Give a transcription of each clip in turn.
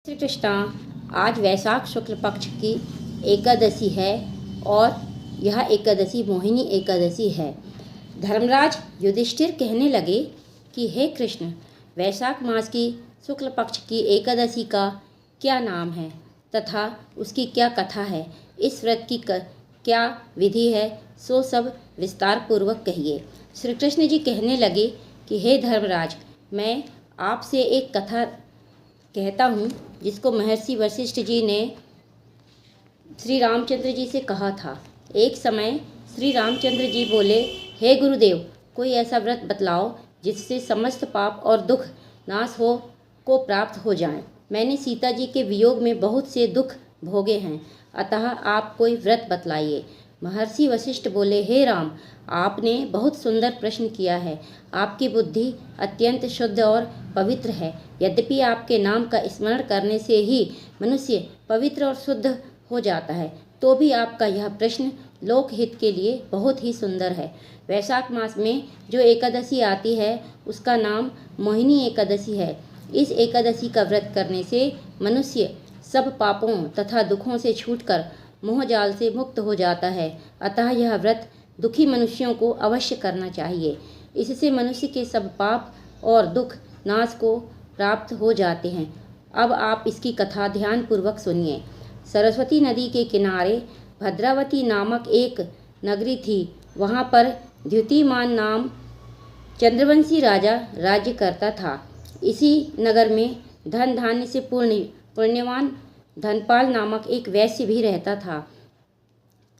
श्री कृष्णा, आज वैशाख शुक्ल पक्ष की एकादशी है और यह एकादशी मोहिनी एकादशी है। धर्मराज युधिष्ठिर कहने लगे कि हे कृष्ण, वैशाख मास की शुक्ल पक्ष की एकादशी का क्या नाम है तथा उसकी क्या कथा है, इस व्रत की क्या विधि है, सो सब विस्तार पूर्वक कहिए। श्री कृष्ण जी कहने लगे कि हे धर्मराज, मैं आपसे एक कथा कहता हूँ जिसको महर्षि वशिष्ठ जी ने श्री रामचंद्र जी से कहा था। एक समय श्री रामचंद्र जी बोले, हे गुरुदेव, कोई ऐसा व्रत बतलाओ जिससे समस्त पाप और दुख नाश को प्राप्त हो जाएं। मैंने सीता जी के वियोग में बहुत से दुख भोगे हैं, अतः आप कोई व्रत बतलाइए। महर्षि वशिष्ठ बोले, हे राम, आपने बहुत सुंदर प्रश्न किया है। आपकी बुद्धि अत्यंत शुद्ध और पवित्र है। यद्यपि आपके नाम का स्मरण करने से ही मनुष्य पवित्र और शुद्ध हो जाता है, तो भी आपका यह प्रश्न लोकहित के लिए बहुत ही सुंदर है। वैशाख मास में जो एकादशी आती है उसका नाम मोहिनी एकादशी है। इस एकादशी का व्रत करने से मनुष्य सब पापों तथा दुखों से छूटकर मोह जाल से मुक्त हो जाता है। अतः यह व्रत दुखी मनुष्यों को अवश्य करना चाहिए। इससे मनुष्य के सब पाप और दुख नाश को प्राप्त हो जाते हैं। अब आप इसकी कथा ध्यान पूर्वक सुनिए। सरस्वती नदी के किनारे भद्रावती नामक एक नगरी थी। वहाँ पर द्युतिमान नाम चंद्रवंशी राजा राज्य करता था। इसी नगर में धन धान्य से पुण्यवान धनपाल नामक एक वैश्य भी रहता था।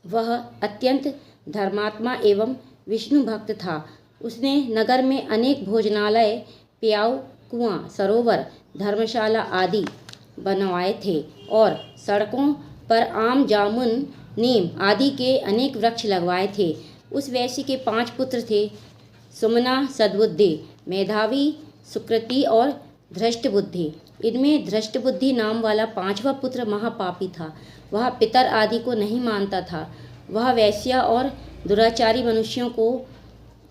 वह अत्यंत धर्मात्मा एवं विष्णु भक्त था। उसने नगर में अनेक भोजनालय, प्याऊ, कुआं, सरोवर, धर्मशाला आदि बनवाए थे और सड़कों पर आम, जामुन, नीम आदि के अनेक वृक्ष लगवाए थे। उस वैश्य के 5 पुत्र थे, सुमना, सद्बुद्धि, मेधावी, सुकृति और धृष्टबुद्धि। इनमें धृष्टबुद्धि नाम वाला 5वां पुत्र महापापी था। वह पितर आदि को नहीं मानता था। वह वैश्या और दुराचारी मनुष्यों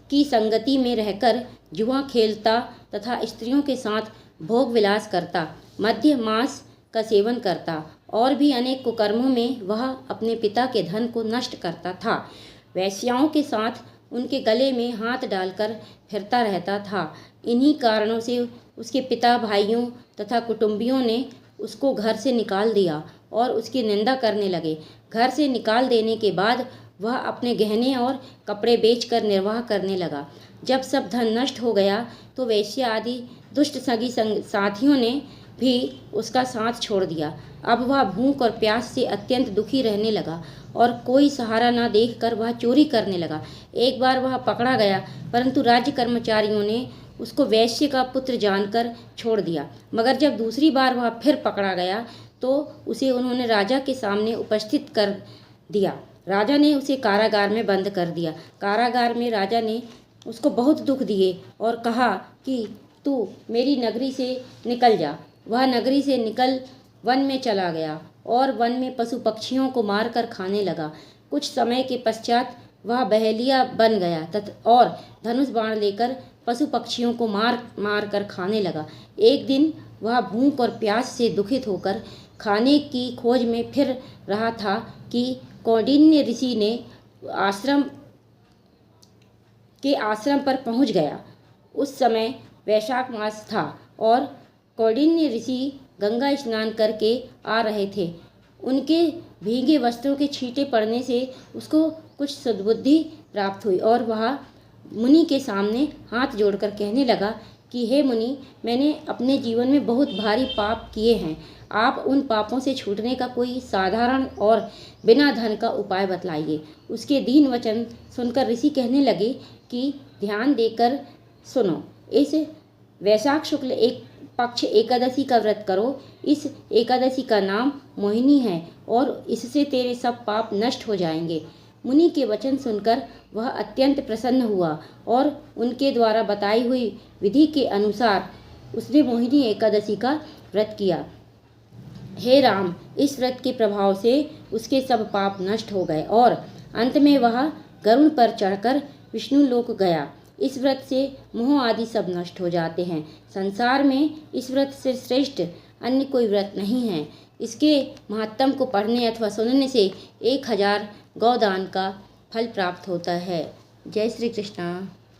की संगति में रहकर जुआ खेलता तथा स्त्रियों के साथ भोग विलास करता, मद्य मांस का सेवन करता और भी अनेक कुकर्मों में वह अपने पिता के धन को नष्ट करता था। वैश्याओं के साथ उनके गले में हाथ डालकर फिरता रहता था। इन्हीं कारणों से उसके पिता, भाइयों तथा कुटुंबियों ने उसको घर से निकाल दिया और उसकी निंदा करने लगे। घर से निकाल देने के बाद वह अपने गहने और कपड़े बेचकर निर्वाह करने लगा। जब सब धन नष्ट हो गया तो वैश्य आदि दुष्ट सगी साथियों ने भी उसका साथ छोड़ दिया। अब वह भूख और प्यास से अत्यंत दुखी रहने लगा और कोई सहारा न देखकर वह चोरी करने लगा। एक बार वह पकड़ा गया, परंतु राज्य कर्मचारियों ने उसको वैश्य का पुत्र जानकर छोड़ दिया। मगर जब दूसरी बार वह फिर पकड़ा गया तो उसे उन्होंने राजा के सामने उपस्थित कर दिया। राजा ने उसे कारागार में बंद कर दिया। कारागार में राजा ने उसको बहुत दुख दिए और कहा कि तू मेरी नगरी से निकल जा। वह नगरी से निकल वन में चला गया और वन में पशु पक्षियों को मारकर खाने लगा। कुछ समय के पश्चात वह बहेलिया बन गया और धनुष बाण लेकर पशु पक्षियों को मार कर खाने लगा। एक दिन वह भूख और प्यास से दुखित होकर खाने की खोज में फिर रहा था कि कौंडिन्य ऋषि ने आश्रम पर पहुंच गया। उस समय वैशाख मास था और कौंडिन्य ऋषि गंगा स्नान करके आ रहे थे। उनके भीगे वस्त्रों के छींटे पड़ने से उसको कुछ सद्बुद्धि प्राप्त हुई और वह मुनि के सामने हाथ जोड़कर कहने लगा कि हे मुनि, मैंने अपने जीवन में बहुत भारी पाप किए हैं। आप उन पापों से छूटने का कोई साधारण और बिना धन का उपाय बतलाइए। उसके दीन वचन सुनकर ऋषि कहने लगे कि ध्यान देकर सुनो। इस वैशाख शुक्ल पक्ष एकादशी का व्रत करो। इस एकादशी का नाम मोहिनी है और इससे तेरे सब पाप नष्ट हो जाएंगे। मुनि के वचन सुनकर वह अत्यंत प्रसन्न हुआ और उनके द्वारा बताई हुई विधि के अनुसार उसने मोहिनी एकादशी का व्रत किया। हे राम, इस व्रत के प्रभाव से उसके सब पाप नष्ट हो गए और अंत में वह गरुड़ पर चढ़कर विष्णु लोक गया। इस व्रत से मोह आदि सब नष्ट हो जाते हैं। संसार में इस व्रत से श्रेष्ठ अन्य कोई व्रत नहीं है। इसके महात्म को पढ़ने अथवा सुनने से 1000 गौदान का फल प्राप्त होता है। जय श्री कृष्णा।